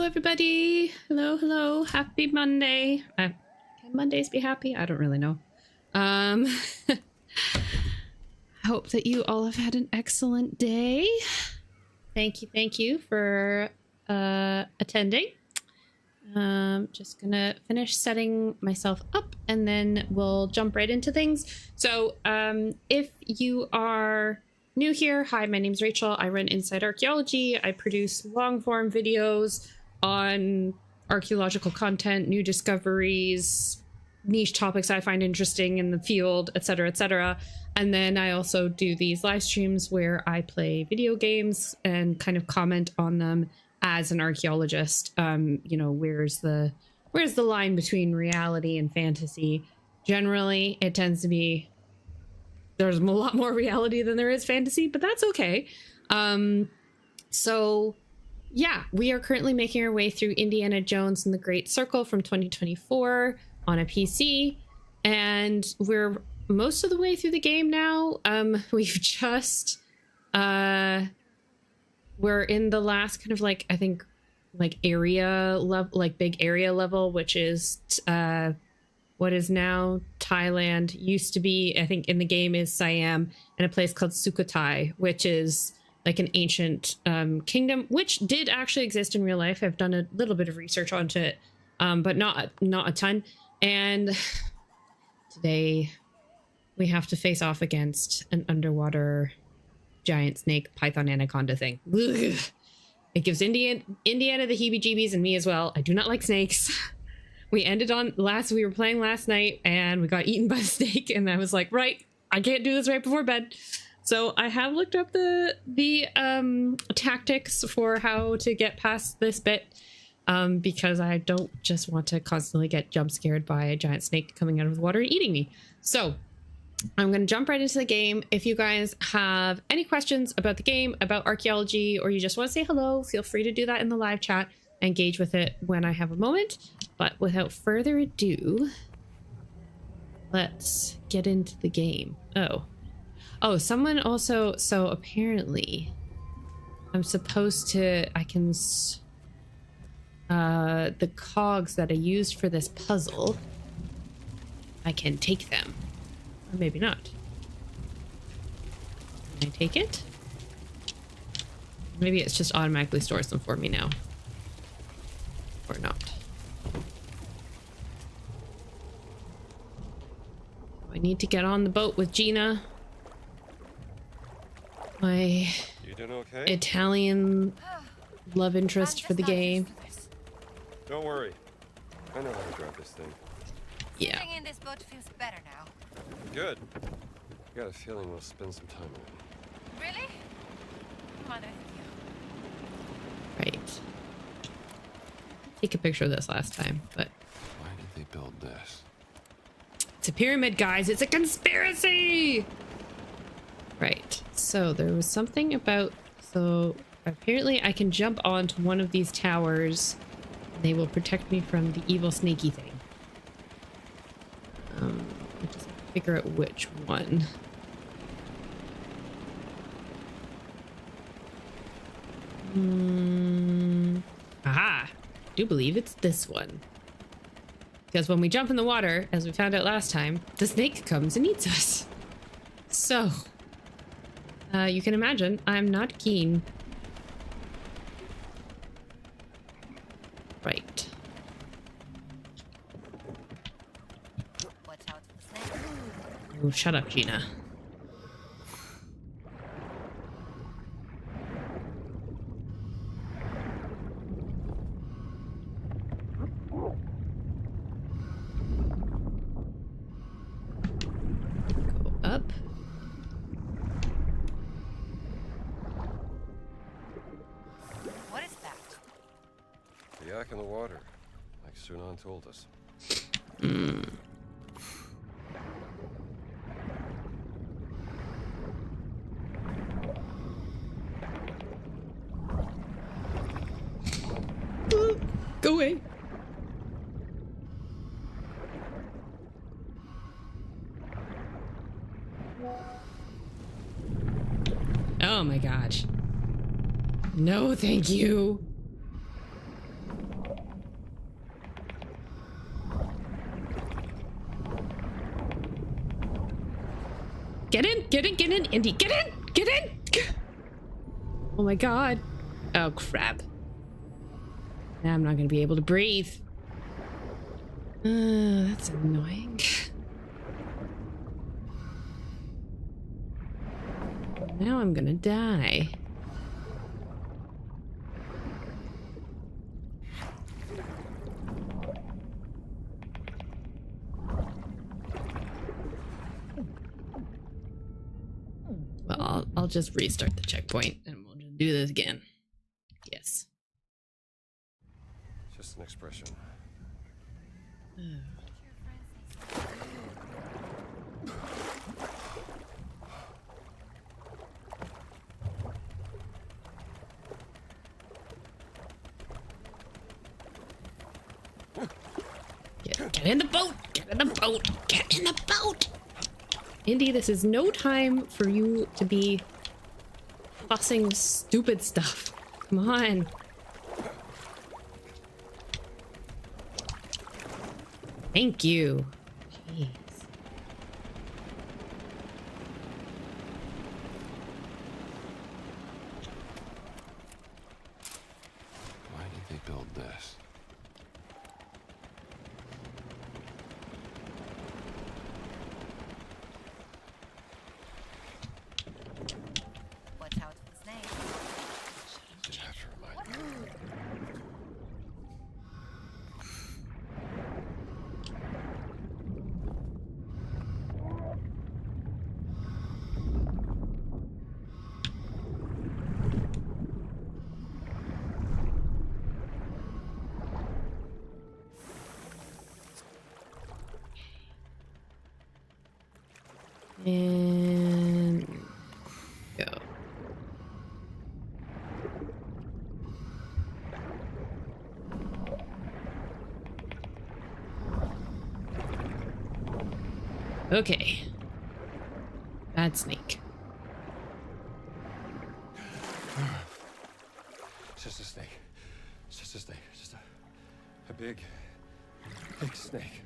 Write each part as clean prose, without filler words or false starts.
everybody. Hello. Happy Monday. Can Mondays be happy? I don't really know. I hope that you all have had an excellent day. Thank you for attending. Just gonna finish setting myself up and then we'll jump right into things. So if you are new here, hi, my name's Rachel. I run Inside Archaeology. I produce long form videos on archaeological content, new discoveries, niche topics I find interesting in the field, etc., etc. And then I also do these live streams where I play video games and kind of comment on them as an archaeologist. You know, where's the line between reality and fantasy? Generally, it tends to be there's a lot more reality than there is fantasy, but that's okay. So yeah, we are currently making our way through Indiana Jones and the Great Circle from 2024 on a PC, and we're most of the way through the game now. We've just we're in the last kind of like, I think like area level, like big area level, which is what is now Thailand. Used to be, I think in the game, is Siam, and a place called Sukhothai, which is like an ancient kingdom, which did actually exist in real life. I've done a little bit of research onto it, but not a ton. And today we have to face off against an underwater giant snake python anaconda thing. Ugh. It gives Indiana the heebie-jeebies, and me as well. I do not like snakes. We were playing last night and we got eaten by a snake, and I was like, right, I can't do this right before bed. So I have looked up the tactics for how to get past this bit, because I don't just want to constantly get jump scared by a giant snake coming out of the water and eating me. So I'm going to jump right into the game. If you guys have any questions about the game, about archaeology, or you just want to say hello, feel free to do that in the live chat. Engage with it when I have a moment. But without further ado, let's get into the game. Oh, someone also, so apparently I'm supposed to, the cogs that I used for this puzzle, I can take them. Or maybe not. Can I take it? Maybe it's just automatically stores them for me now. Or not. I need to get on the boat with Gina. My Italian love interest for the game. Don't worry. I know how to drive this thing. Yeah. Sitting in this boat feels better now. Good. I got a feeling we'll spend some time in it. Really? Mother of you. Right. Take a picture of this last time, but Why did they build this? it's a pyramid, guys. It's a conspiracy. Right. So there was something about, so apparently I can jump onto one of these towers. They will protect me from the evil snaky thing. I just have to figure out which one. Aha! I do believe it's this one. Because when we jump in the water, as we found out last time, the snake comes and eats us. So, you can imagine, I'm not keen. Right. Watch out for the snake. Oh, shut up, Gina. Go up. What is that? The yak in the water, like Sunan told us. Go away. Oh my gosh. No, thank you. Get in, get in, get in, Indy, get in, get in. Oh my god. Oh crap. Now I'm not gonna be able to breathe. That's annoying. Now I'm gonna die. Well, I'll just restart the checkpoint and we'll just do this again. Yes. Just an expression. Get in the boat! Get in the boat! Get in the boat! Indy, this is no time for you to be fussing stupid stuff. Come on. Thank you. Jeez. Why did they build this? Watch out for the snake. Did have to remind me. And go. Okay. Bad snake. It's just a snake. It's just a snake. It's just a big snake.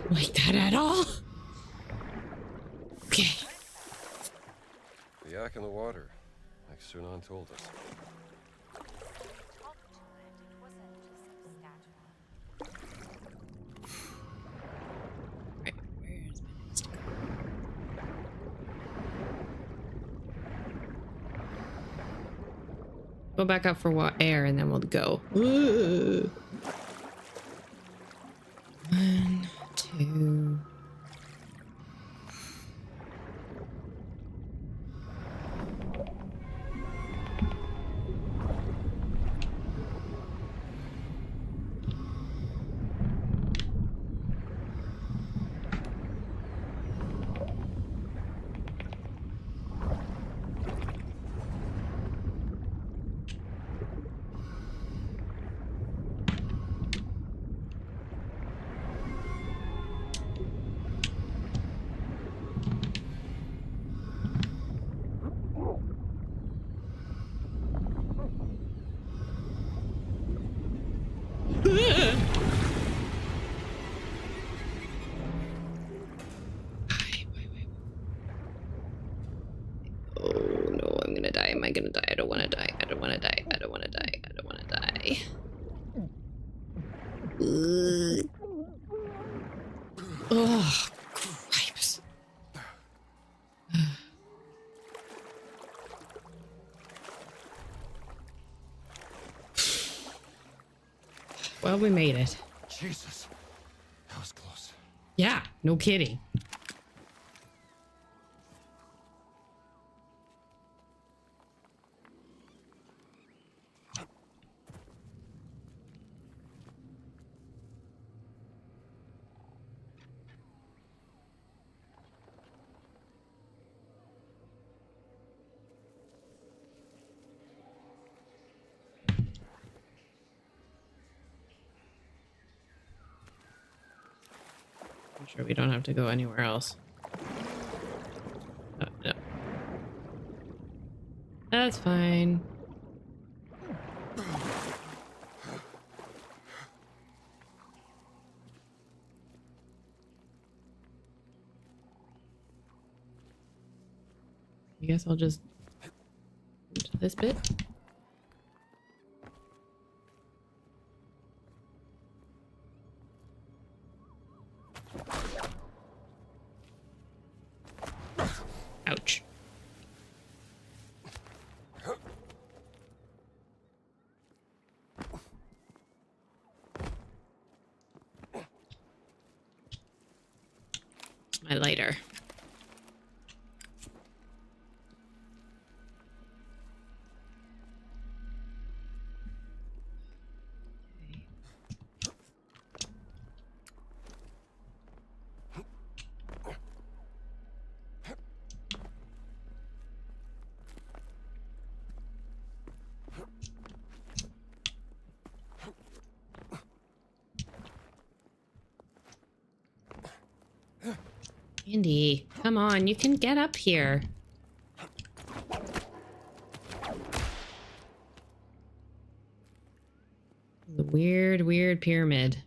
Like that at all? Okay. The yak in the water, like Sunan told us. Talk to it. It wasn't just some statue. Right, where's my next go back up for air and then we'll go. Ooh. 1, 2. Oh no, I'm gonna die. Am I gonna die? I don't wanna die. I don't wanna die. I don't wanna die. I don't wanna die. Oh, cripes. Well, we made it. Jesus, that was close. Yeah, no kidding. Sure, we don't have to go anywhere else. Oh, no. That's fine. I guess I'll just do this bit. Ouch. My lighter. Andy, come on, you can get up here. The weird, weird pyramid.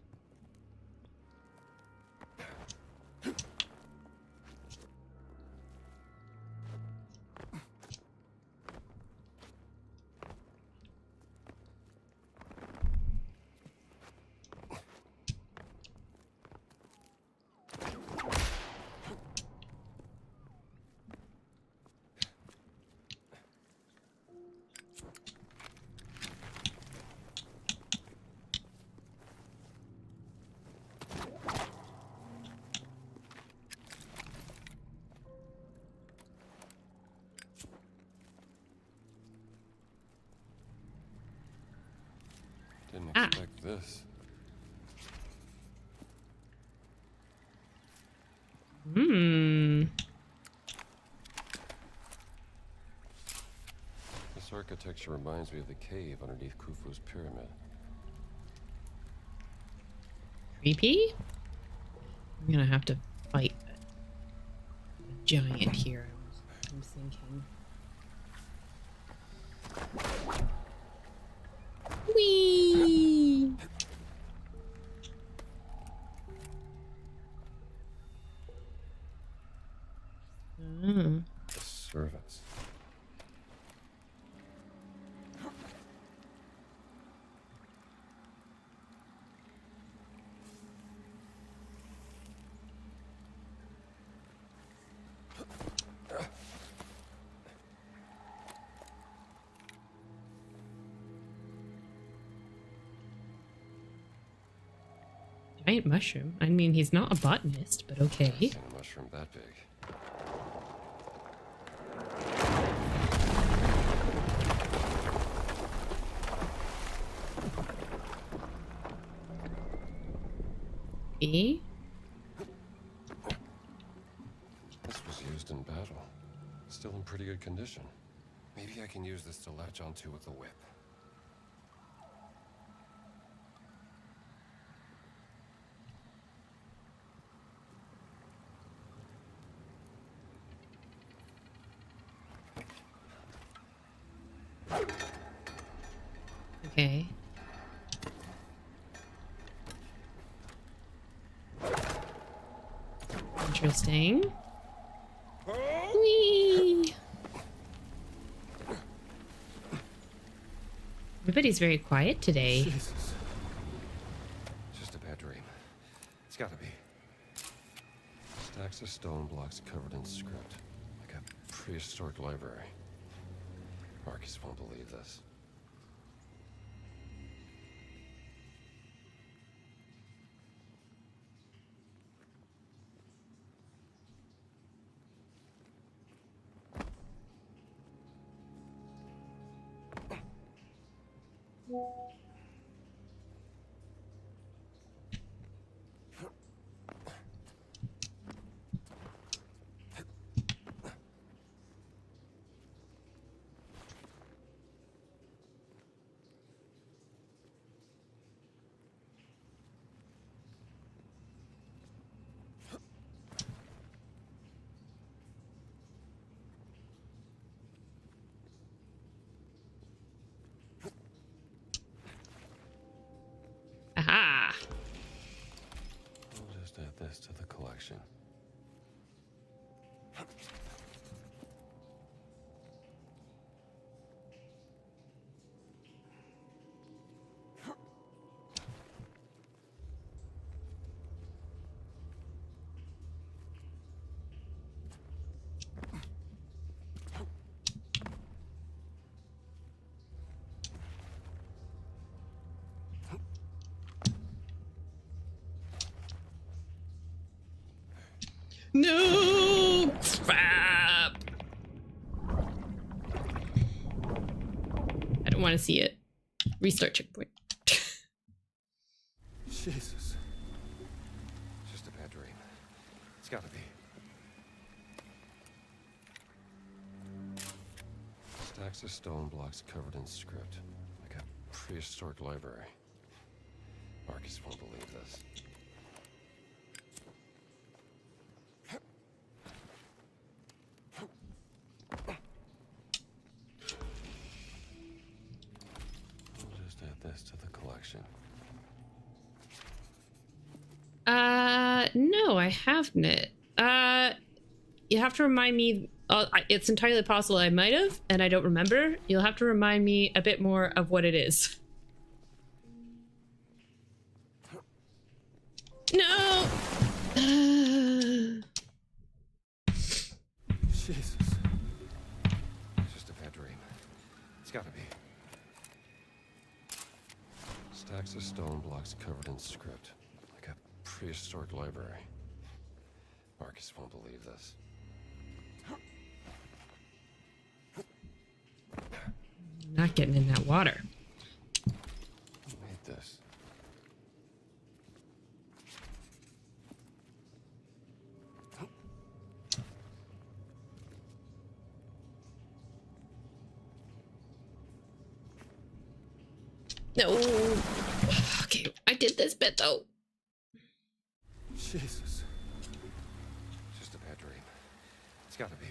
Didn't expect this. This architecture reminds me of the cave underneath Khufu's pyramid. Creepy? I'm gonna have to fight a giant here. I'm thinking. Whee! The servants. Giant mushroom. I mean, he's not a botanist, but okay. I've seen a mushroom that big. E? This was used in battle. Still in pretty good condition. Maybe I can use this to latch onto with the whip. Okay. Interesting. Whee! Everybody's very quiet today. Jesus. It's just a bad dream. It's gotta be. Stacks of stone blocks covered in script. Like a prehistoric library. Marcus won't believe this. this to the collection. No! Crap! I don't want to see it. Restart checkpoint. Jesus. Just a bad dream. It's gotta be. Stacks of stone blocks covered in script. Like a prehistoric library. Marcus won't believe this. We'll just add this to the collection. No, I haven't. You have to remind me. It's entirely possible I might have, and I don't remember. You'll have to remind me a bit more of what it is. No! Jesus. It's just a bad dream. It's gotta be. Stacks of stone blocks covered in script. Like a prehistoric library. Marcus won't believe this. Not getting in that water. Who made this? No. Okay, I did this bit though. Jesus. Just a bad dream. It's gotta be.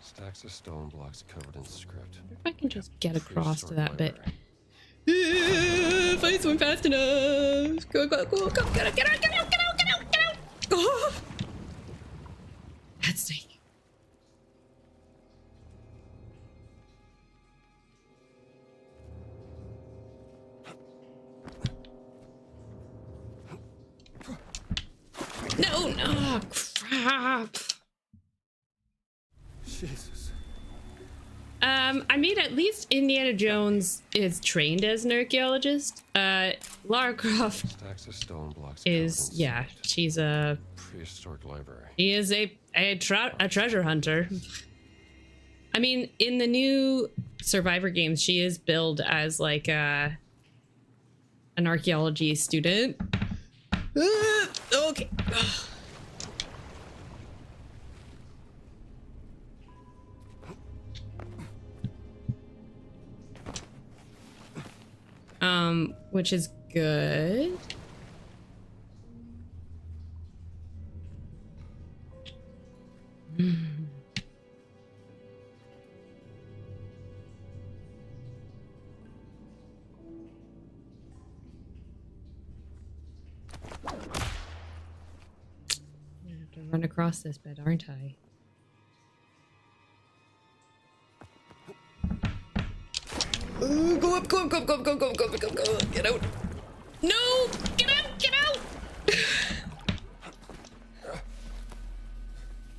Stacks of stone blocks covered in script. If I can just get across to that Prehistoric bit. library. If I swim fast enough. Go, go, go, go, get out, get out, get out, get out, get out, get out. Oh. That snake. No, no, crap. Jesus. I mean, at least Indiana Jones is trained as an archaeologist. Lara Croft Stacks of stone blocks is, covered in yeah, script. she's a, Prehistoric library. he is a treasure hunter. I mean, in the new Survivor games, she is billed as like an archaeology student. Okay. Which is good. I have to run across this bed, aren't I? Ooh, go up, go up, go up, go up, go up, go up, go up, go up, go up. Get out. No! Get out, get out!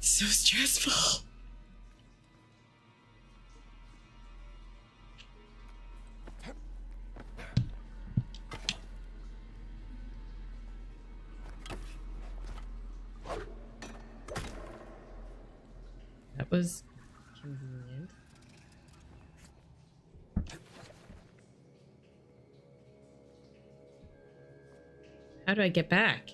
So stressful. That was convenient. How do I get back?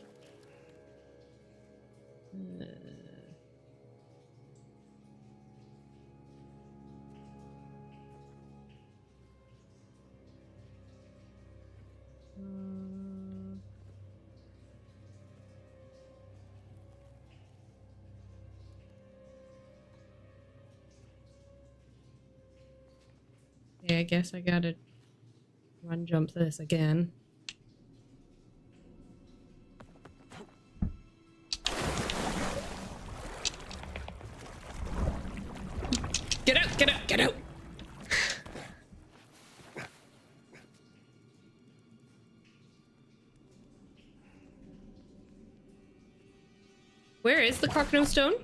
Yeah, I guess I gotta run jump this again. Where is the Cockno Stone?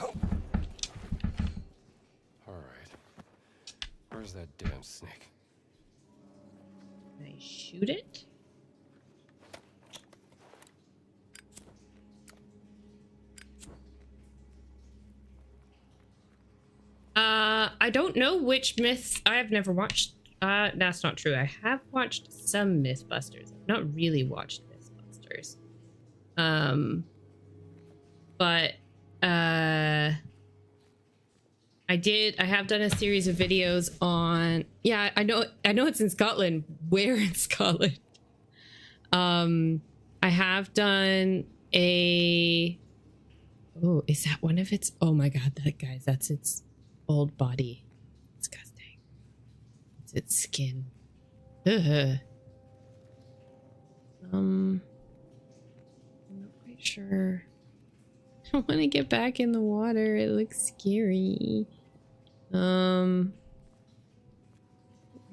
All right. Where's that damn snake? Can I shoot it? I don't know which myths. I have never watched. That's not true. I have watched some Mythbusters. I've not really watched Mythbusters. But I have done a series of videos on. Yeah, I know it's in Scotland. Where in Scotland? I have done a. Oh, is that one of its? Oh my god, that guys, that's its old body. Disgusting. It's its skin. Ugh. I'm not quite sure. I don't want to get back in the water. It looks scary. We're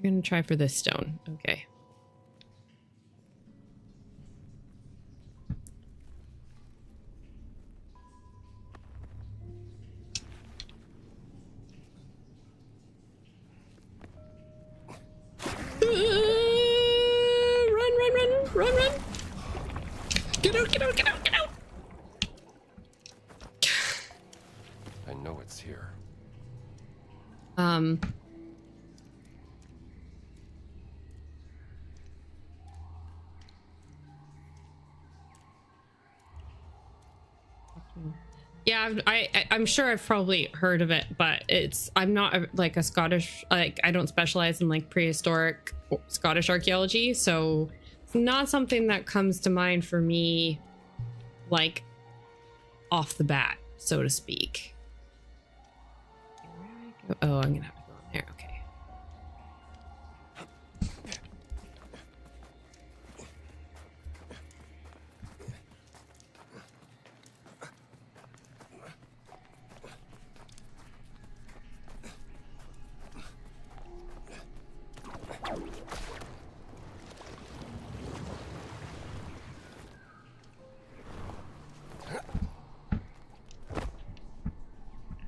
gonna try for this stone. Okay. Run. Get out. I know it's here. Yeah, I'm sure I've probably heard of it, but I'm not like a Scottish, like I don't specialize in like prehistoric Scottish archaeology, so it's not something that comes to mind for me like off the bat, so to speak. Where do I go? Oh, I'm gonna have to go in there. Okay.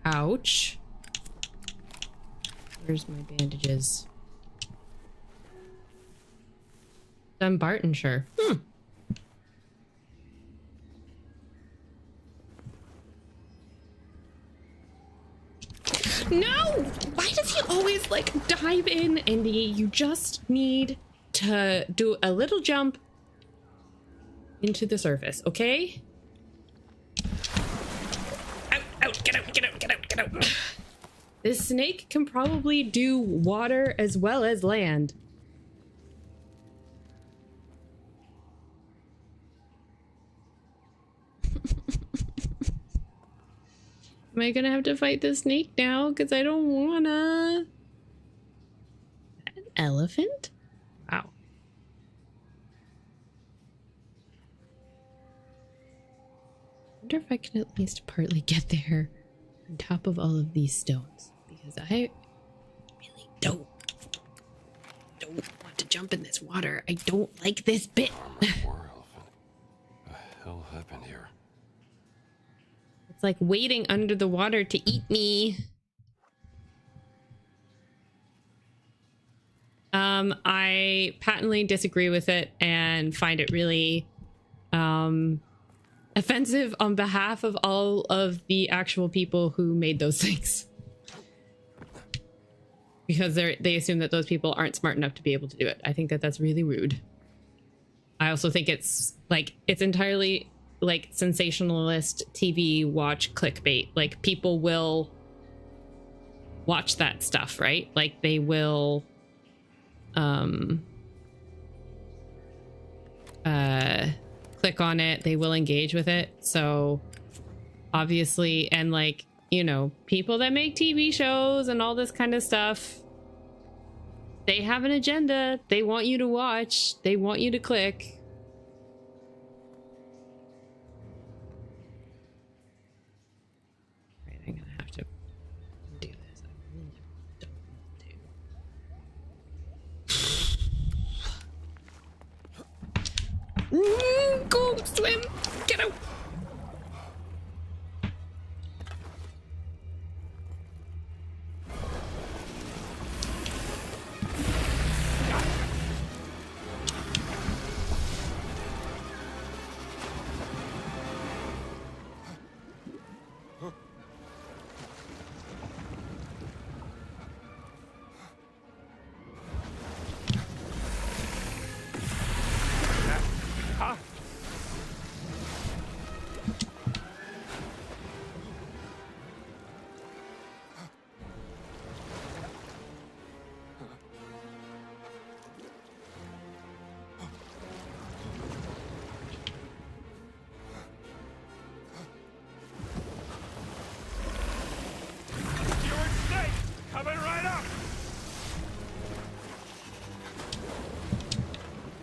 Ouch. Where's my bandages? Dumbartonshire. No! Why does he always like dive in, Indy? You just need to do a little jump into the surface, okay? Out, get out. This snake can probably do water as well as land. Am I gonna have to fight the snake now? Because I don't wanna. An elephant? Wow. I wonder if I can at least partly get there on top of all of these stones. Because I really don't want to jump in this water. I don't like this bit. War elephant. The hell happened here? It's like waiting under the water to eat me. I patently disagree with it and find it really offensive on behalf of all of the actual people who made those things. Because they assume that those people aren't smart enough to be able to do it. I think that that's really rude. I also think it's entirely like sensationalist TV watch clickbait. Like people will watch that stuff, right? Like they will click on it, they will engage with it. So obviously, and like, you know, people that make TV shows and all this kind of stuff, they have an agenda. They want you to watch, they want you to click. I'm gonna have to do this. I really don't Swim! Get out!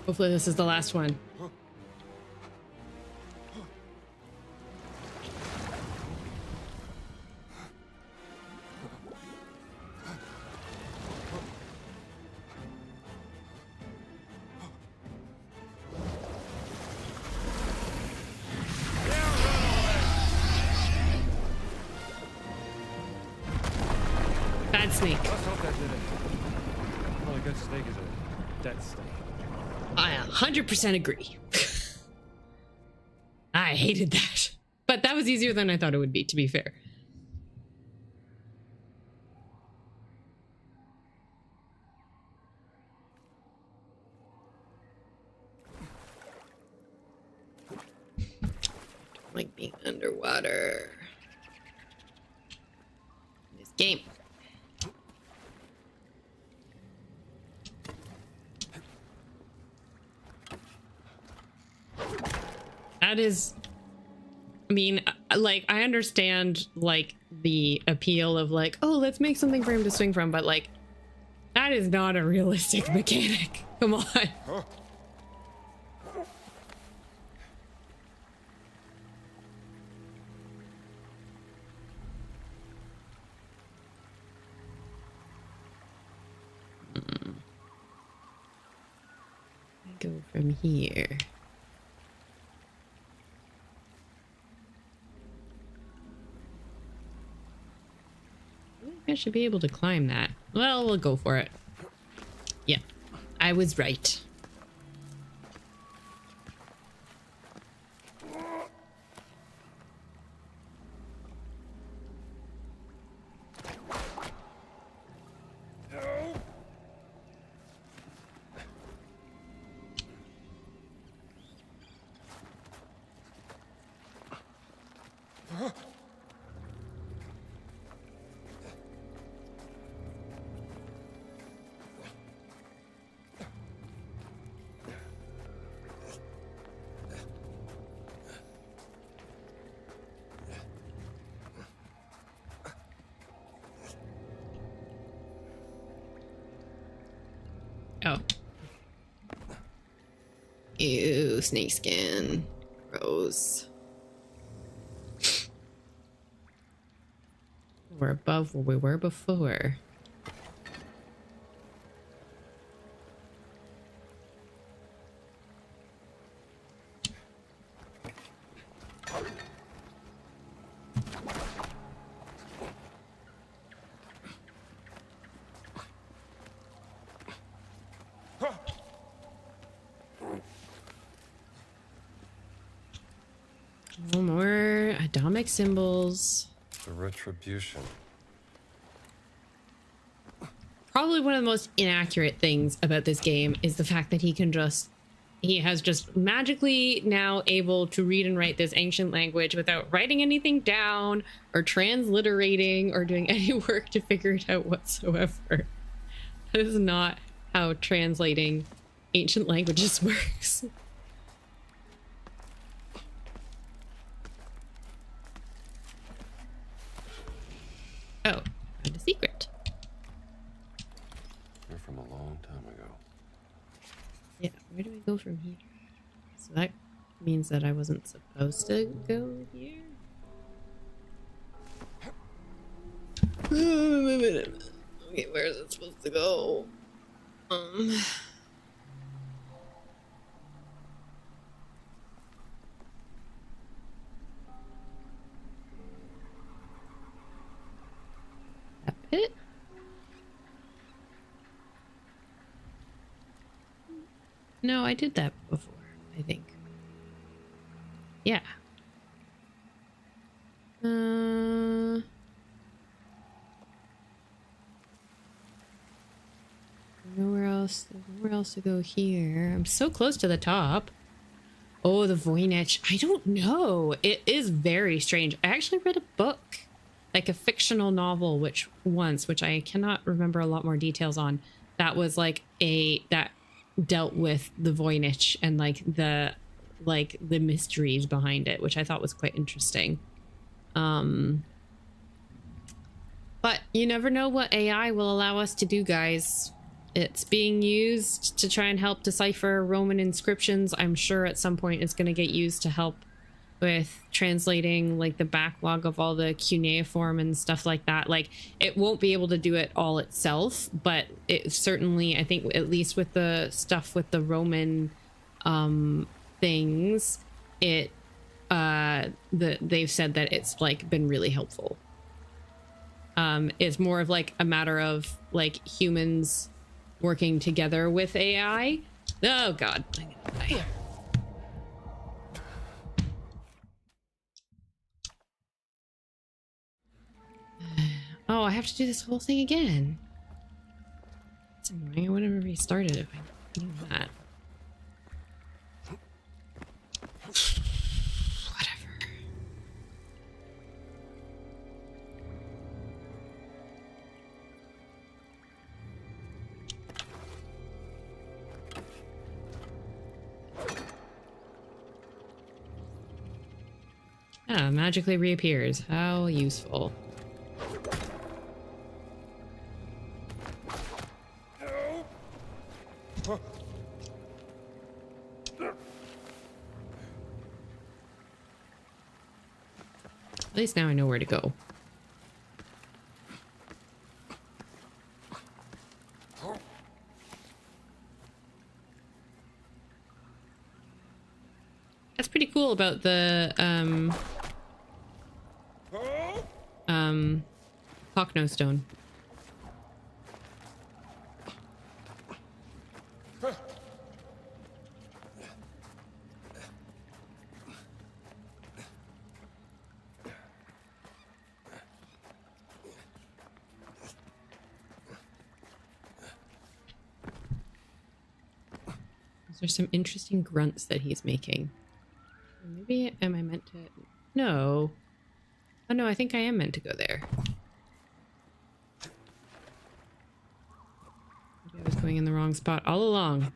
Hopefully this is the last one. Bad snake. Let's hope that did it. All a good snake is a dead snake. I 100% agree. I hated that. But that was easier than I thought it would be, to be fair. Don't like being underwater. This game. That is, I mean, like, I understand, like, the appeal of, like, oh, let's make something for him to swing from, but, like, that is not a realistic mechanic. Come on. Go from here. I should be able to climb that. Well, we'll go for it. Yeah, I was right. Oh. Ew, snake skin. Gross. We're above where we were before. No more atomic symbols. The retribution. Probably one of the most inaccurate things about this game is the fact that he has just magically now able to read and write this ancient language without writing anything down or transliterating or doing any work to figure it out whatsoever. That is not how translating ancient languages works. Oh, found a secret. You're from a long time ago. Yeah, where do we go from here? So that means that I wasn't supposed to go here? Okay, where is it supposed to go? it? No, I did that before, I think. Yeah. Nowhere else. There's nowhere else to go here. I'm so close to the top. Oh, the Voynich. I don't know. It is very strange. I actually read a book, like a fictional novel, which I cannot remember a lot more details on. That was like that dealt with the Voynich and the mysteries behind it, which I thought was quite interesting. But you never know what AI will allow us to do, guys. It's being used to try and help decipher Roman inscriptions. I'm sure at some point it's going to get used to help with translating like the backlog of all the cuneiform and stuff like that. Like, it won't be able to do it all itself, but it certainly, I think, at least with the stuff with the Roman things, they've said that it's like been really helpful. It's more of like a matter of like humans working together with AI. Oh god, I'm gonna die. Oh, I have to do this whole thing again. That's annoying. I would have restarted if I knew that. Whatever. Ah, magically reappears. How useful. At least now I know where to go. That's pretty cool about the Pockno stone. There's some interesting grunts that he's making. Maybe am I meant to? No. Oh no, I think I am meant to go there. Maybe I was going in the wrong spot all along.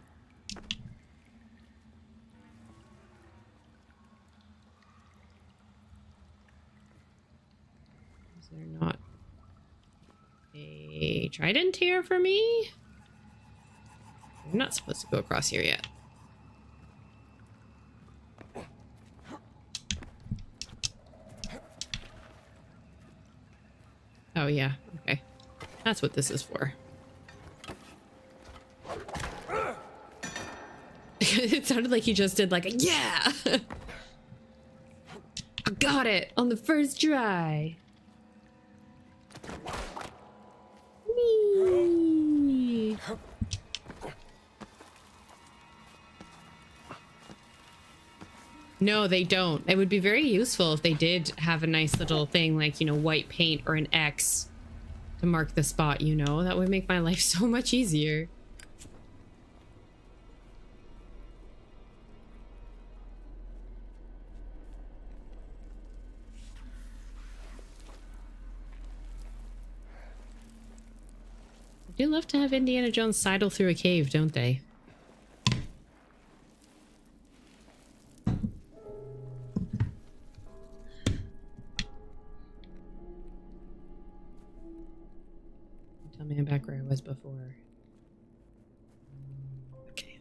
Is there not a trident here for me? I'm not supposed to go across here yet. Oh yeah, okay. That's what this is for. It sounded like he just did like a yeah! I got it on the first try. Whee! No, they don't. It would be very useful if they did have a nice little thing like, you know, white paint or an X to mark the spot, you know? That would make my life so much easier. They do love to have Indiana Jones sidle through a cave, don't they? Tell me I'm back where I was before. Okay.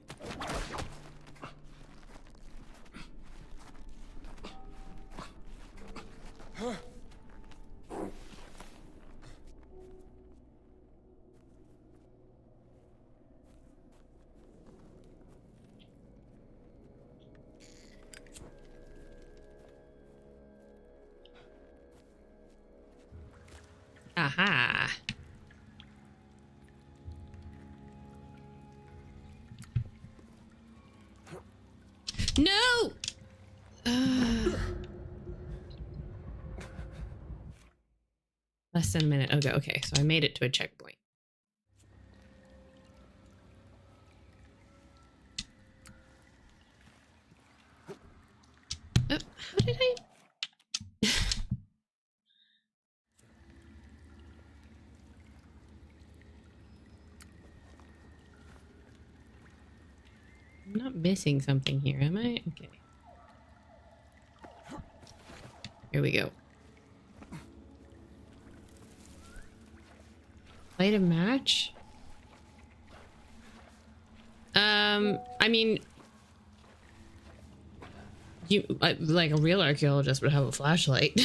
Aha. Less than a minute ago. Okay, so I made it to a checkpoint. Oh, how did I? I'm not missing something here, am I? Okay. Here we go. Light a match? I mean, you like a real archaeologist would have a flashlight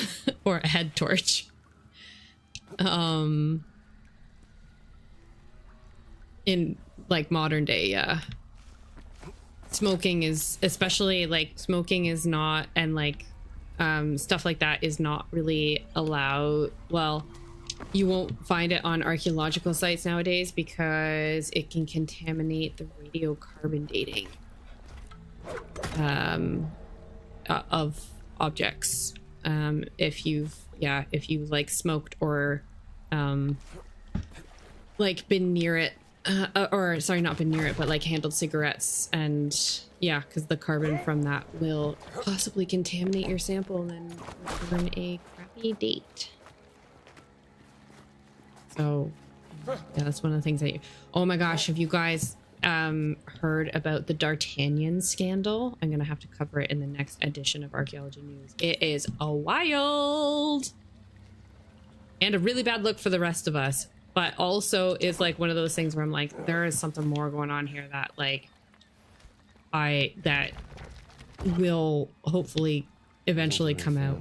or a head torch. In like modern day, yeah. Smoking is, especially like smoking is not, and like stuff like that is not really allowed. Well, you won't find it on archaeological sites nowadays because it can contaminate the radiocarbon dating of objects. If you've like smoked or like been near it, or sorry, not been near it, but like handled cigarettes, and yeah, because the carbon from that will possibly contaminate your sample and then return a crappy date. So yeah, that's one of the things that oh my gosh, have you guys heard about the D'Artagnan scandal? I'm gonna have to cover it in the next edition of Archaeology News. It is a wild and a really bad look for the rest of us, but also is like one of those things where I'm like, there is something more going on here that like that will hopefully eventually come out.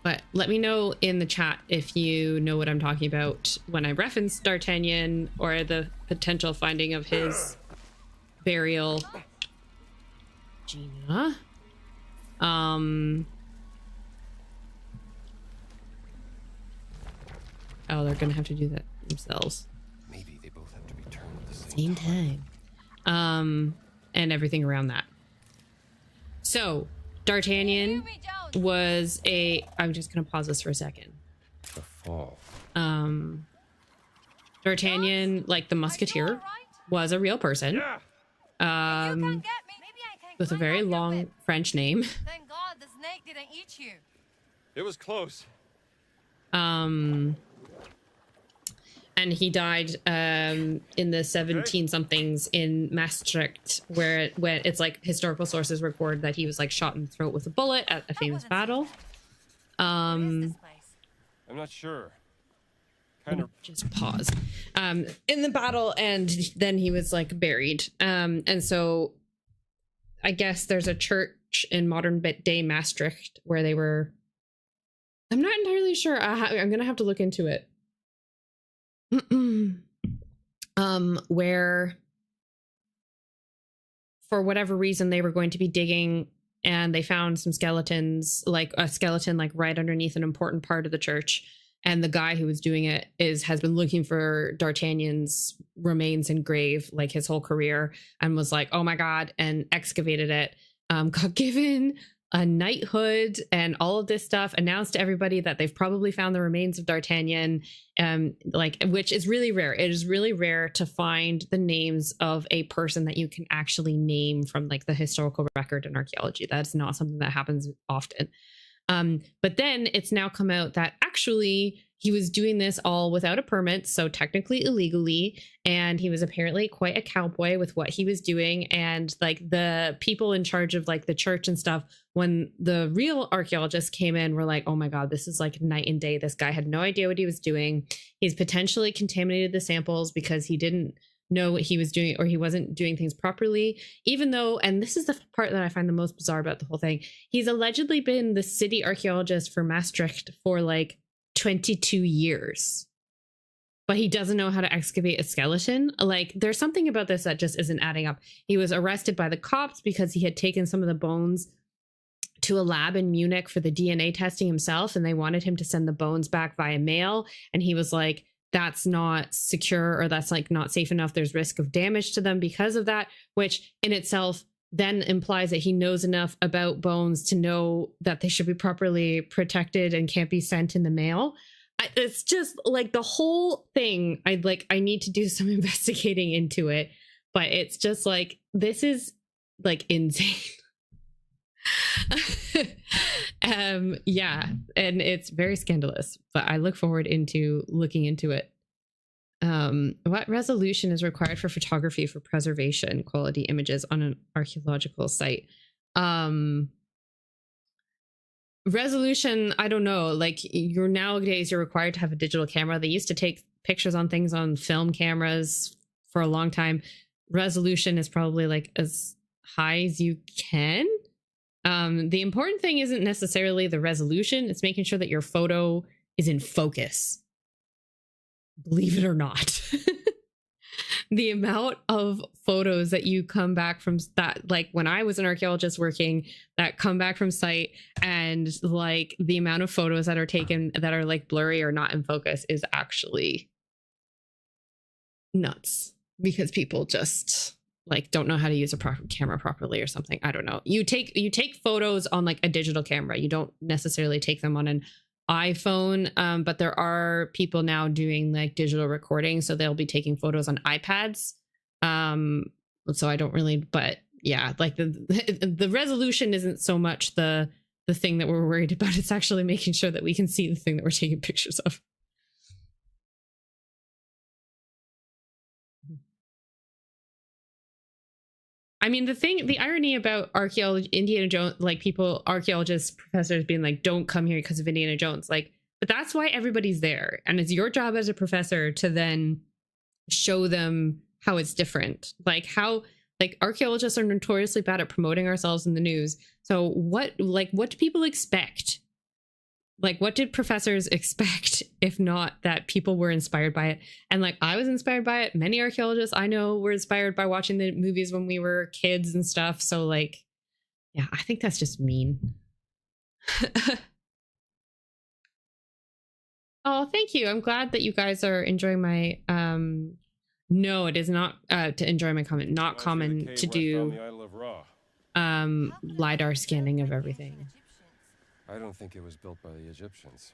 But let me know in the chat if you know what I'm talking about when I reference D'Artagnan or the potential finding of his burial. Gina. Oh, they're gonna have to do that themselves. Maybe they both have to be turned at the same time. And everything around that. So, D'Artagnan was I'm just gonna pause this for a second. The fall. D'Artagnan, like the Musketeer, was a real person. With a very long French name. Thank God the snake didn't eat you. It was close. And he died in the 17 somethings in Maastricht, where it's like historical sources record that he was like shot in the throat with a bullet at a famous battle. This place. I'm not sure. Kind of. Just pause. In the battle, and then he was like buried. And so I guess there's a church in modern day Maastricht where they were. I'm not entirely sure. I'm gonna have to look into it. Where for whatever reason they were going to be digging, and they found some skeletons, like a skeleton like right underneath an important part of the church, and the guy who was doing it has been looking for D'Artagnan's remains and grave like his whole career, and was like, oh my god, and excavated it, got given a knighthood and all of this stuff, announced to everybody that they've probably found the remains of D'Artagnan, like, which is really rare. It is really rare to find the names of a person that you can actually name from like the historical record in archaeology. That's not something that happens often. But then it's now come out that actually he was doing this all without a permit, so technically illegally, and he was apparently quite a cowboy with what he was doing. And like the people in charge of like the church and stuff, when the real archaeologists came in, were like, oh my god, this is like night and day. This guy had no idea what he was doing. He's potentially contaminated the samples because he didn't know what he was doing, or he wasn't doing things properly, even though, and this is the part that I find the most bizarre about the whole thing, he's allegedly been the city archaeologist for Maastricht for like 22 years, but he doesn't know how to excavate a skeleton. Like, there's something about this that just isn't adding up. He was arrested by the cops because he had taken some of the bones to a lab in Munich for the DNA testing himself, and they wanted him to send the bones back via mail, and he was like, that's not secure, or that's like not safe enough. There's risk of damage to them because of that, which in itself then implies that he knows enough about bones to know that they should be properly protected and can't be sent in the mail. It's just like the whole thing. I need to do some investigating into it, but it's just like, this is like insane. Yeah, and it's very scandalous, but I look forward into looking into it. What resolution is required for photography for preservation quality images on an archaeological site? Resolution, I don't know. Like, nowadays you're required to have a digital camera. They used to take pictures on things on film cameras for a long time. Resolution is probably like as high as you can. The important thing isn't necessarily the resolution, it's making sure that your photo is in focus. Believe it or not. The amount of photos that you come back from that, like when I was an archaeologist working, that come back from site, and like the amount of photos that are taken that are like blurry or not in focus is actually nuts, because people just like don't know how to use a camera properly or something. I don't know. You take photos on like a digital camera. You don't necessarily take them on an iPhone, but there are people now doing like digital recording, so they'll be taking photos on iPads. So I don't really, but yeah, like the resolution isn't so much the thing that we're worried about. It's actually making sure that we can see the thing that we're taking pictures of. I mean, the irony about archaeology, Indiana Jones, like archaeologists, professors being like, don't come here because of Indiana Jones. Like, but that's why everybody's there. And it's your job as a professor to then show them how it's different. Like archaeologists are notoriously bad at promoting ourselves in the news. So what do people expect? Like, what did professors expect if not that people were inspired by it? And like, I was inspired by it. Many archaeologists I know were inspired by watching the movies when we were kids and stuff. So like, yeah, I think that's just mean. Oh, thank you. I'm glad that you guys are enjoying my no, it is not to enjoy my comment. Not common to do LiDAR scanning of everything. I don't think it was built by the Egyptians.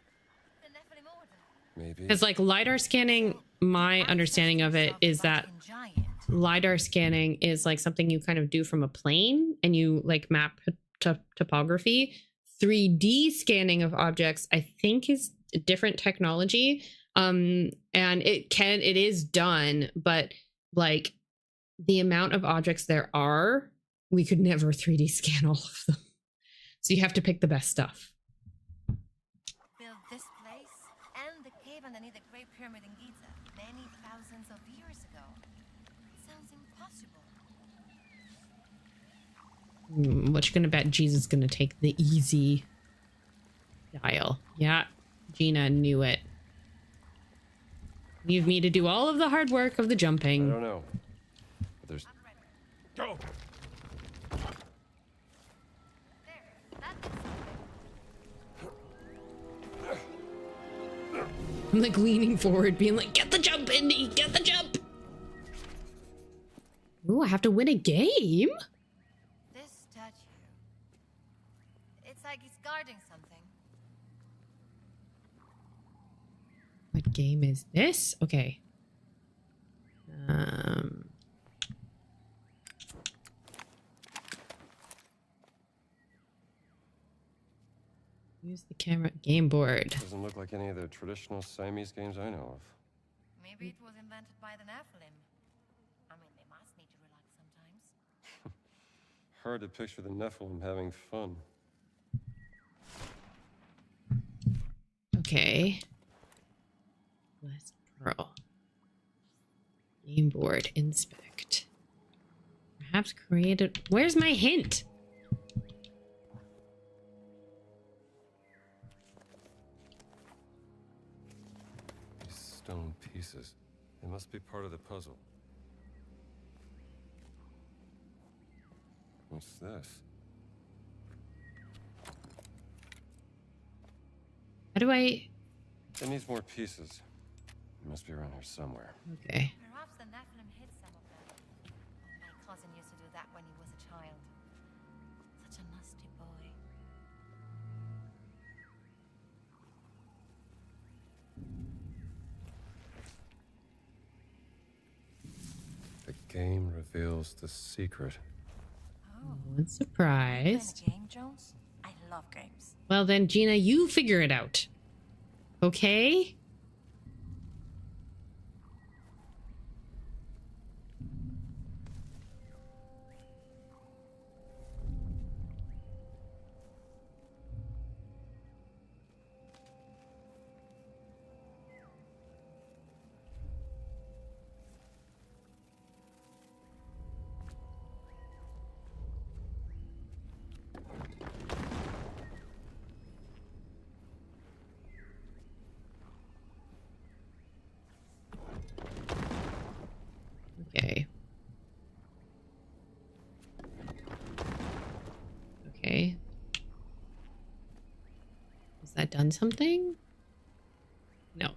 Maybe. Because like LiDAR scanning, my understanding of it is that LiDAR scanning is like something you kind of do from a plane and you like map topography. 3D scanning of objects, I think, is a different technology. And it is done, but like the amount of objects there are, we could never 3D scan all of them. So you have to pick the best stuff. Build this place and the cave underneath the Great Pyramid in Giza many thousands of years ago. Sounds impossible. What you gonna bet Jesus gonna take the easy dial? Yeah, Gina knew it. Leave me to do all of the hard work of the jumping. I don't know. But there's... Go! I'm like leaning forward, being like, get the jump, Indy, get the jump. Ooh, I have to win a game? This statue. It's like he's guarding something. What game is this? Okay. Use the camera. Game board. Doesn't look like any of the traditional Siamese games I know of. Maybe it was invented by the Nephilim. I mean, they must need to relax sometimes. Hard to picture the Nephilim having fun. Okay. Let's Pro. Game board. Inspect. Perhaps created. Where's my hint? Stone pieces. They must be part of the puzzle. What's this? How do I... It needs more pieces. It must be around here somewhere. Okay. Perhaps the Nephilim hid some of them. My cousin used to do that when he was a child. Such a nasty boy. The game reveals the secret. Oh. What surprise. Playing a game, Jones? I love games. Well then, Gina, you figure it out. Okay? Okay. Okay. Has that done something? No.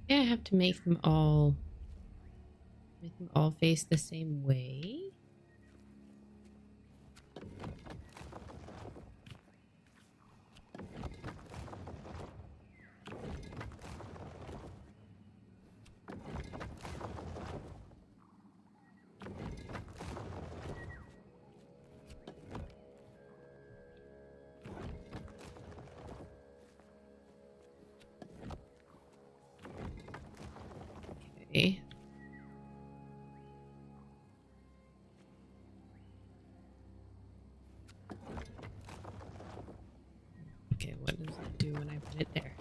Yeah, I have to make them all face the same way. Okay. Okay, what does it do when I put it there?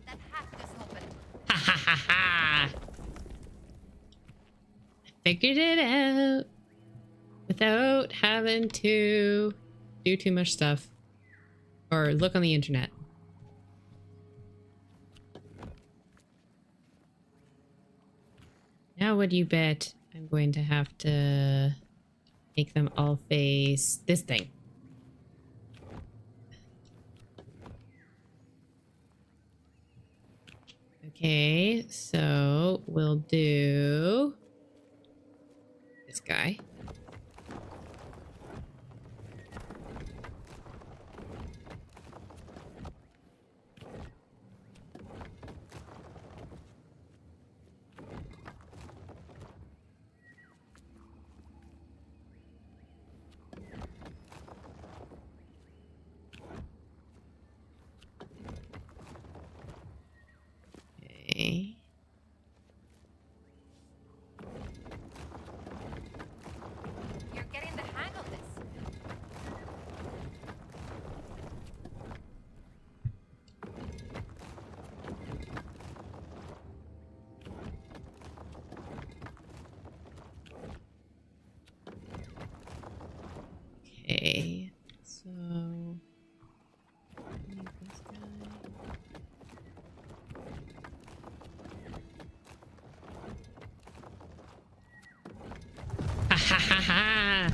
That hatch just opened. Ha ha ha ha! I figured it out without having to do too much stuff or look on the internet. Now, what do you bet? I'm going to have to make them all face this thing. Okay, so we'll do this guy. Okay. You're getting the hang of this. Okay, so need this guy. Ha ha ha ha!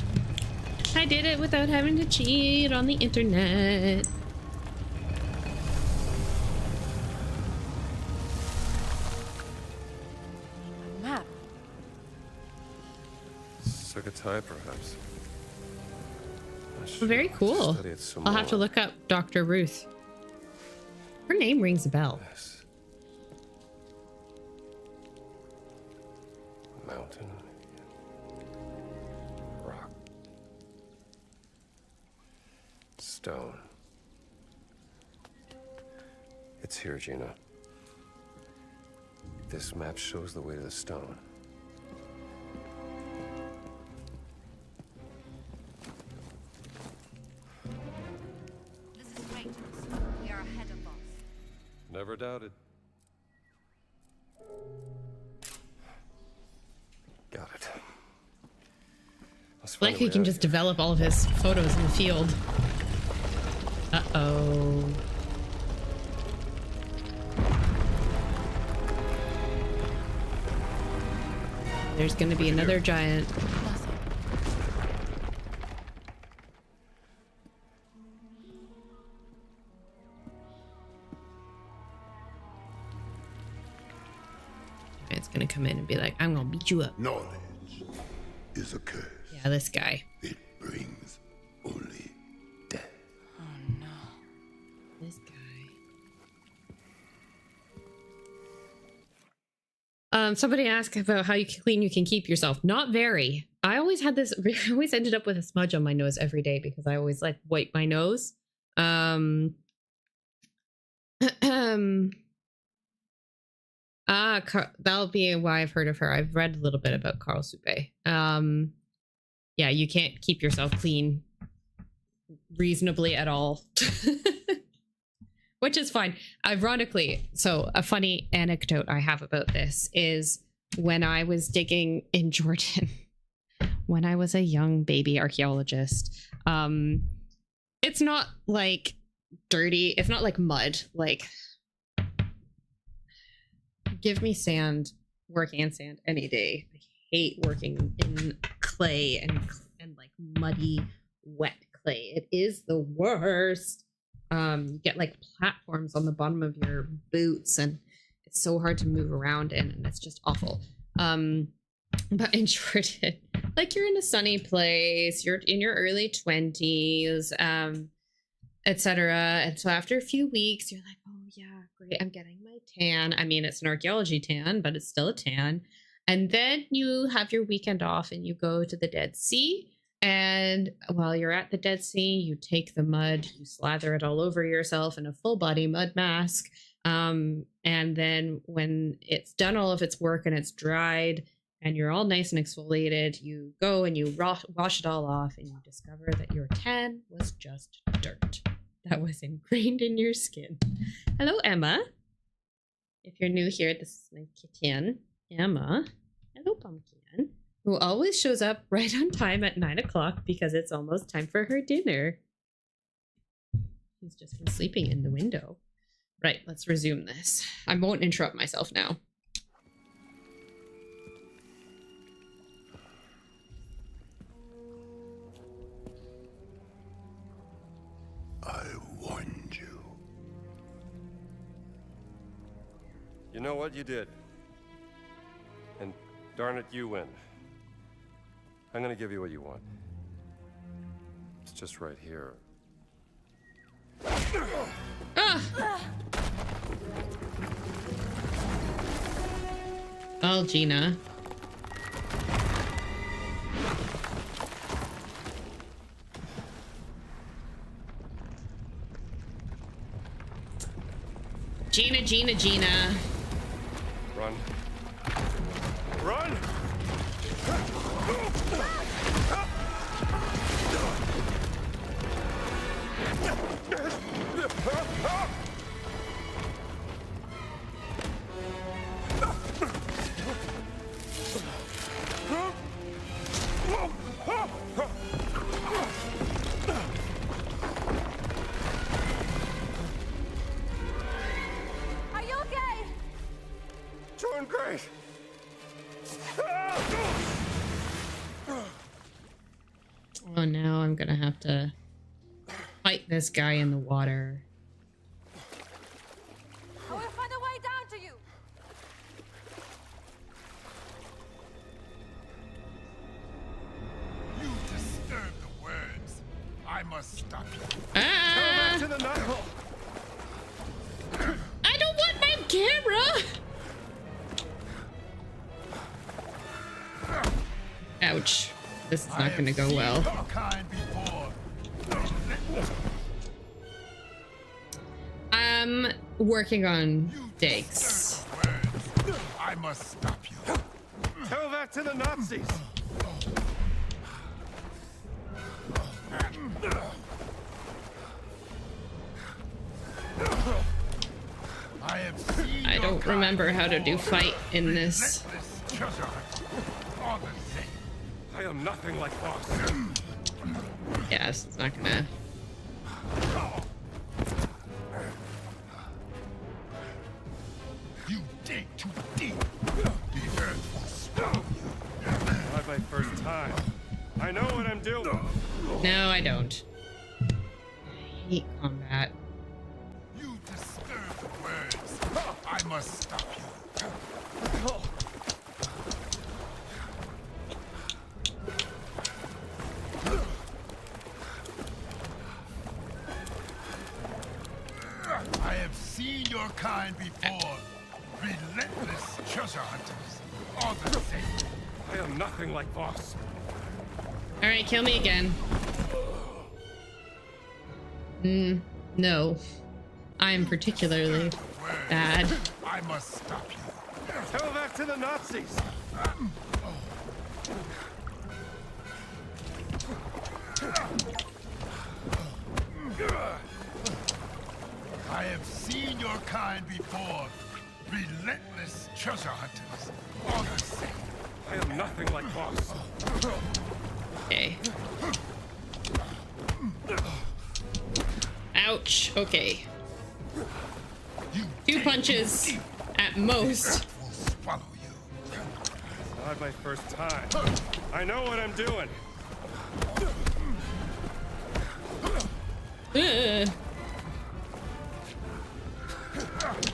I did it without having to cheat on the internet. A map. Sukhothai, perhaps. Well, very cool. Study it some I'll have to more. look up Dr. Ruth. Her name rings a bell. Yes. Mountain. Rock. Stone. It's here, Gina. This map shows the way to the stone. This is great. We are ahead of them. Never doubted. Got it. Like he can just develop all of his photos in the field. Uh-oh. There's gonna be another giant. It's gonna come in and be like, I'm gonna beat you up. Knowledge is a curse. Yeah, this guy. It brings only death. Oh no. This guy. Somebody asked about how clean you can keep yourself. Not very. I always had this. I always ended up with a smudge on my nose every day because I always like wipe my nose. That'll be why I've heard of her. I've read a little bit about Carl Suppe. Yeah, you can't keep yourself clean reasonably at all. Which is fine. Ironically, so a funny anecdote I have about this is when I was digging in Jordan, when I was a young baby archaeologist, it's not like dirty. It's not like mud. Like, give me sand, working in sand any day. I hate working in clay and like muddy, wet clay. It is the worst. You get like platforms on the bottom of your boots and it's so hard to move around in and it's just awful. But in Jordan, like you're in a sunny place, you're in your early 20s, etc. And so after a few weeks, you're like, oh yeah, great, I'm getting my tan. I mean, it's an archaeology tan, but it's still a tan. And then you have your weekend off and you go to the Dead Sea. And while you're at the Dead Sea, you take the mud, you slather it all over yourself in a full body mud mask. And then when it's done all of its work and it's dried and you're all nice and exfoliated, you go and you wash it all off and you discover that your tan was just dirt that was ingrained in your skin. Hello, Emma. If you're new here, this is my kitten, Emma. Hello, Pumpkin, who always shows up right on time at 9 o'clock because it's almost time for her dinner. He's just been sleeping in the window. Right, let's resume this. I won't interrupt myself now. I warned you. You know what? You did. And darn it, you win. I'm gonna give you what you want. It's just right here. Ah! Oh, Gina. Gina. Run. Run! Are you okay? Doing great! Oh, now I'm gonna have to fight this guy in the water. I will find a way down to you. You disturb the words. I must stop you. Ah! To the Nile! I don't want my camera! Ouch. This is not gonna go well. Your kind before. I'm working on You digs. disturb the words. I must stop you. Tell that to the Nazis! I remember how to do fight in this. I am nothing like boss. Yes, it's not gonna. You dig too deep. The earth will swallow you. Not my first time. I know what I'm doing. No, I don't. I hate combat. You disturb the words. I must stop you. I have seen your kind before. Relentless treasure hunters. All the same. I am nothing like boss. All right, kill me again. No. I'm particularly bad. I must stop you. Tell that to the Nazis. I have seen your kind before. Relentless treasure hunters. All the same. I am nothing like boss. Okay. Ouch. Okay. You 2 punches at most. will swallow you. Not my first time. I know what I'm doing. Ugh.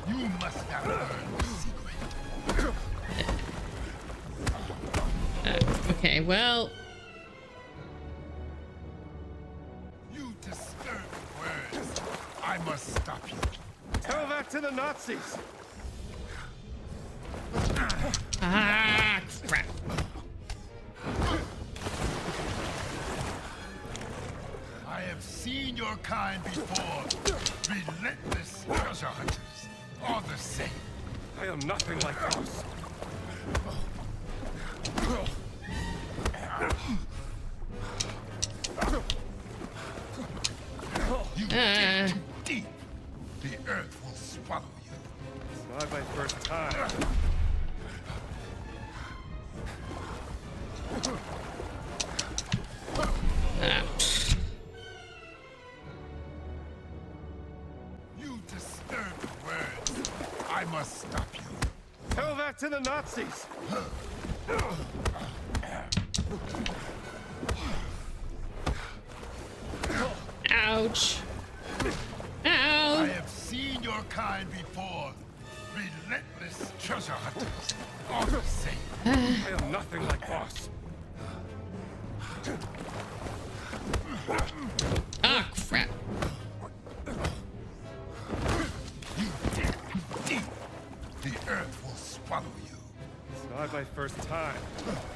You must not learn the secret. Okay, well, You disturb the words. I must stop you. Tell that to the Nazis. ah, crap. I have seen your kind before. Relentless treasure hunters. All the same. I am nothing like boss. You dig too deep. The earth will swallow you. It's not my first time. Ah. You disturb the words. I must stop you. Tell that to the Nazis. Ouch. I Ow. have seen your kind before. Relentless treasure hunters. All the same. I am nothing like boss. Ah, crap. You dig too deep. The earth will swallow you. It's not my first time.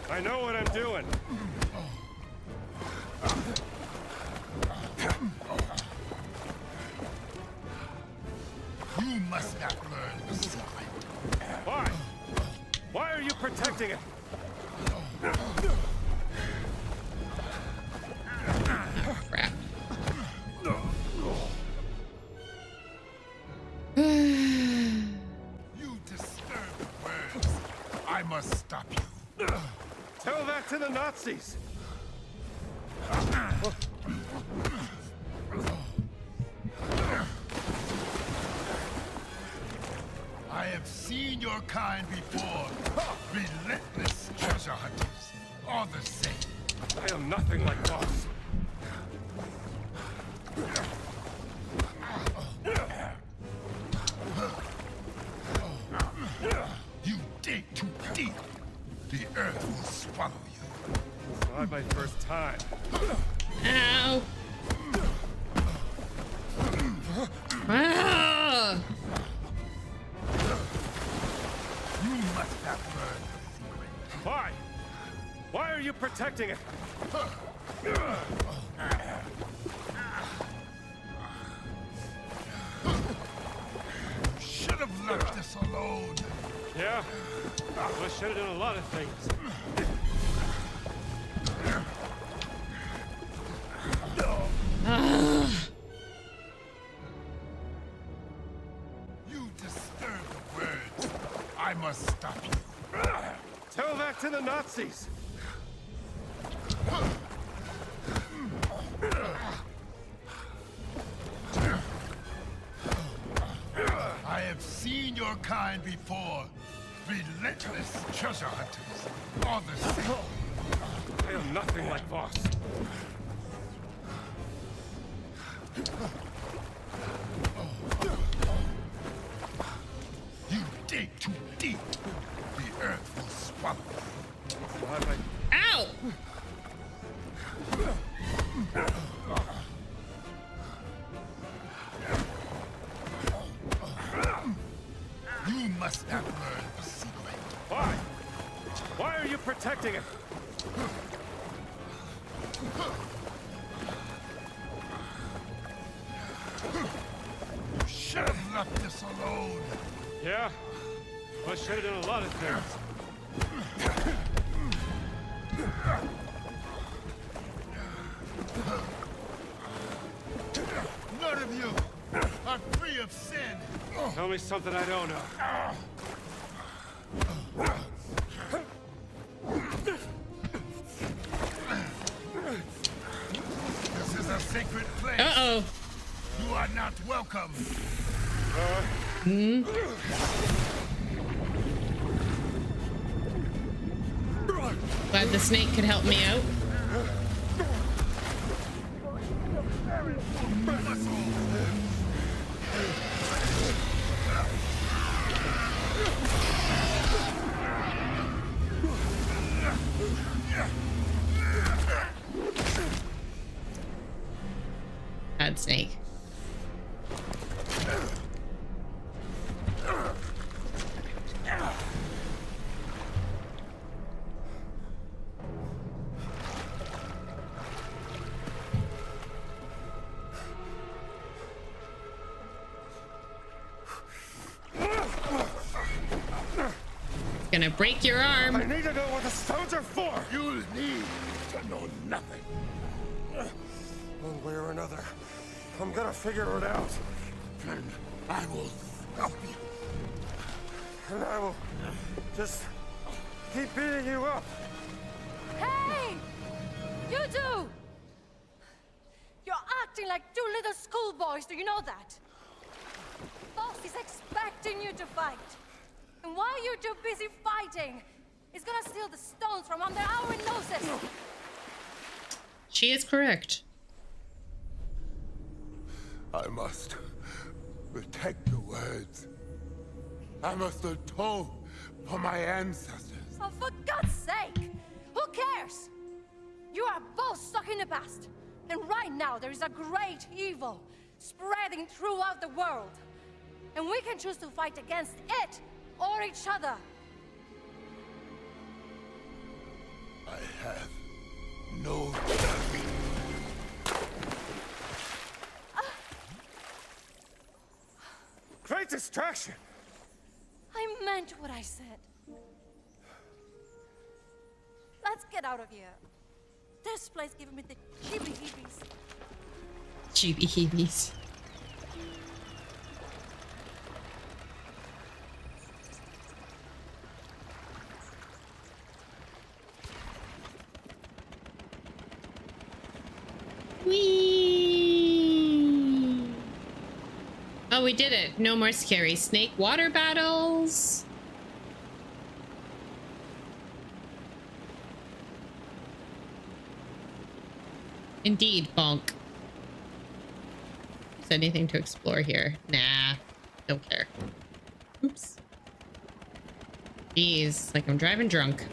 I know what I'm doing. You must not learn the secret. Why? Why are you protecting it? Crap. You disturb the words. I must stop you. Tell that to the Nazis. I have seen your kind before. Relentless treasure hunters. All the same. I am nothing like boss. You dig too deep. The earth will swallow you. It's not my first time. Ow. Ah. You must not learn the secret. Why? Why are you protecting it? Should have left this alone. Yeah? I should have done a lot of things. You disturb the words. back to the Nazis! I have seen your kind before. Relentless treasure hunters. All the same. I am nothing like Voss. You dig too deep. The earth will swallow you. Ow! You must have learned the secret. Why? Why are you protecting it? You should have left this alone. Yeah? I should have done a lot of things. None of you are free of sin. Tell me something I don't know. This is a sacred place. Uh-oh. You are not welcome. Glad the snake could help me out. Bad snake. Gonna break your arm. I need to know what the stones are for! You'll need to know nothing. One way or another, I'm gonna figure it out. Then I will help you. And I will just keep beating you up. Hey! You two! You're acting like two little schoolboys, do you know that? Boss is expecting you to fight. And while you're too busy fighting, he's gonna steal the stones from under our noses. She is correct. I must protect the words. I must atone for my ancestors. Oh, for God's sake! Who cares? You are both stuck in the past. And right now there is a great evil spreading throughout the world. And we can choose to fight against it or each other. I have no Great distraction! I meant what I said. Let's get out of here. This place giving me the heebie-jeebies. Jeebie-heebies. Whee! Oh, we did it. No more scary snake water battles. Indeed, bonk. Is anything to explore here? Nah, don't care. Oops. Jeez, like I'm driving drunk.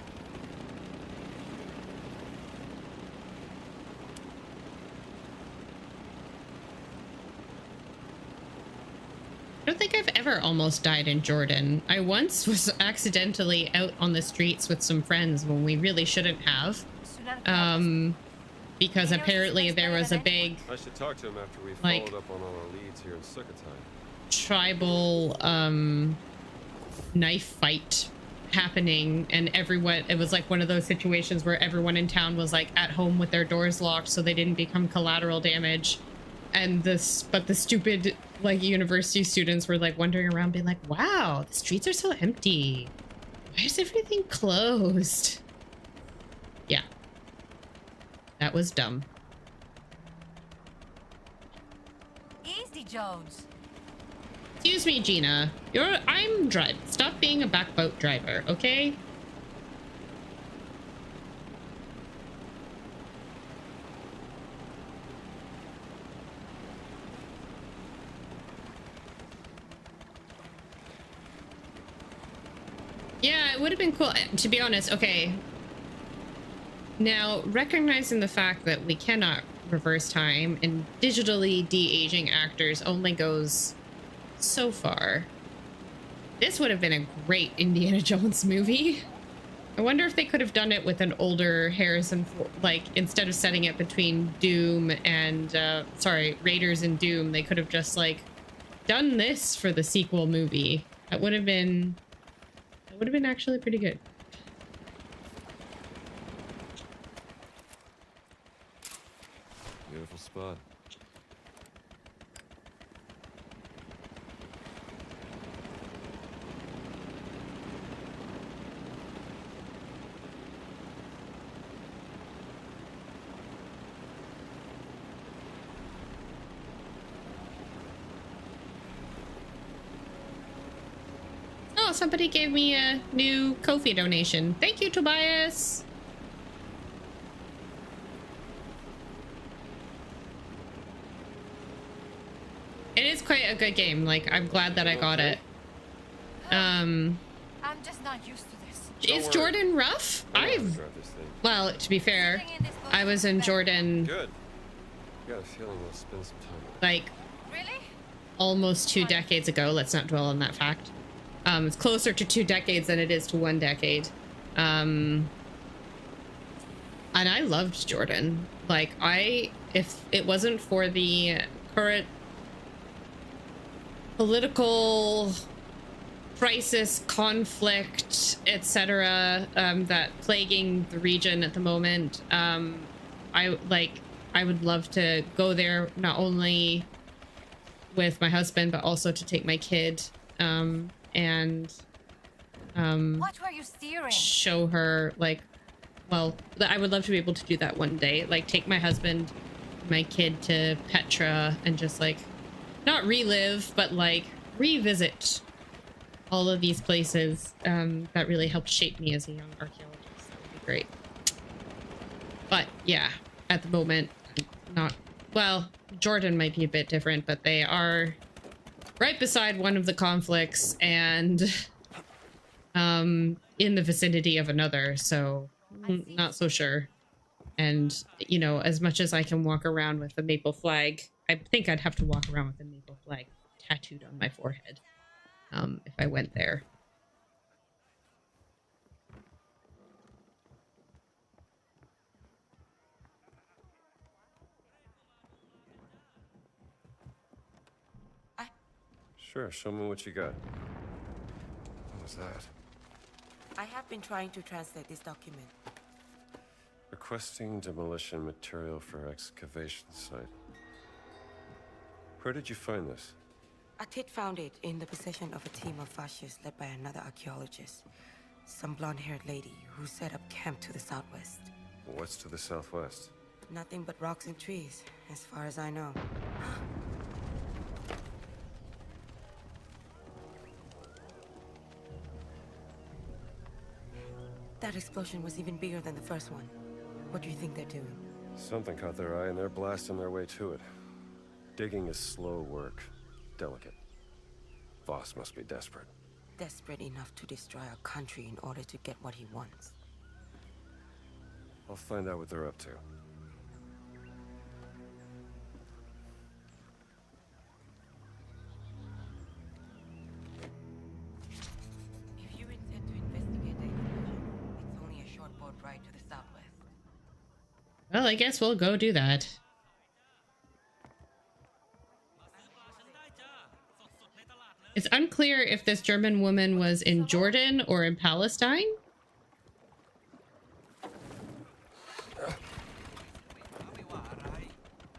I don't think I've ever almost died in Jordan. I once was accidentally out on the streets with some friends when we really shouldn't have. Because apparently there was a big I should talk to him after we like, followed up on all our leads here in Sukhothai. tribal knife fight happening, and everyone, it was like one of those situations where everyone in town was like at home with their doors locked so they didn't become collateral damage. And but the stupid like university students were like wandering around being like, wow, the streets are so empty. Why is everything closed? Yeah. That was dumb. Easy, Jones. Excuse me, Gina. I'm driving. Stop being a back boat driver, okay? Yeah, it would have been cool. To be honest, okay. Now, recognizing the fact that we cannot reverse time and digitally de-aging actors only goes so far, this would have been a great Indiana Jones movie. I wonder if they could have done it with an older Harrison, like, instead of setting it between Doom and, Raiders and Doom, they could have just, like, done this for the sequel movie. That would have been actually pretty good. Beautiful spot. Oh, somebody gave me a new Ko-fi donation. Thank you, Tobias. It is quite a good game. Like, I'm glad that I got it. I'm just not used to this. Is Jordan rough? Well, to be fair, I was in Jordan. Good. Got a feeling we'll spend some time. Like, Really? almost 2 decades ago. Let's not dwell on that fact. It's closer to 2 decades than it is to 1 decade. And I loved Jordan. Like, if it wasn't for the current political crisis, conflict, etc., that plaguing the region at the moment, I would love to go there, not only with my husband, but also to take my kid, What were you steering? show her, like, well, I would love to be able to do that one day, like take my husband, my kid to Petra and just like not relive, but like revisit all of these places that really helped shape me as a young archaeologist. That would be great. But yeah, at the moment, not, well, Jordan might be a bit different, but they are right beside one of the conflicts and in the vicinity of another, so not so sure. And, you know, as much as I can walk around with the maple flag, I think I'd have to walk around with the maple flag tattooed on my forehead if I went there. Sure, show me what you got. What was that? I have been trying to translate this document. Requesting demolition material for excavation site. Where did you find this? Atit found it in the possession of a team of fascists led by another archaeologist. Some blonde-haired lady who set up camp to the southwest. What's to the southwest? Nothing but rocks and trees, as far as I know. That explosion was even bigger than the first one. What do you think they're doing? Something caught their eye and they're blasting their way to it. Digging is slow work. Delicate. Voss must be desperate. Desperate enough to destroy our country in order to get what he wants. I'll find out what they're up to. If you intend to investigate the explosion, it's only a short boat ride to the southwest. Well, I guess we'll go do that. It's unclear if this German woman was in Jordan or in Palestine.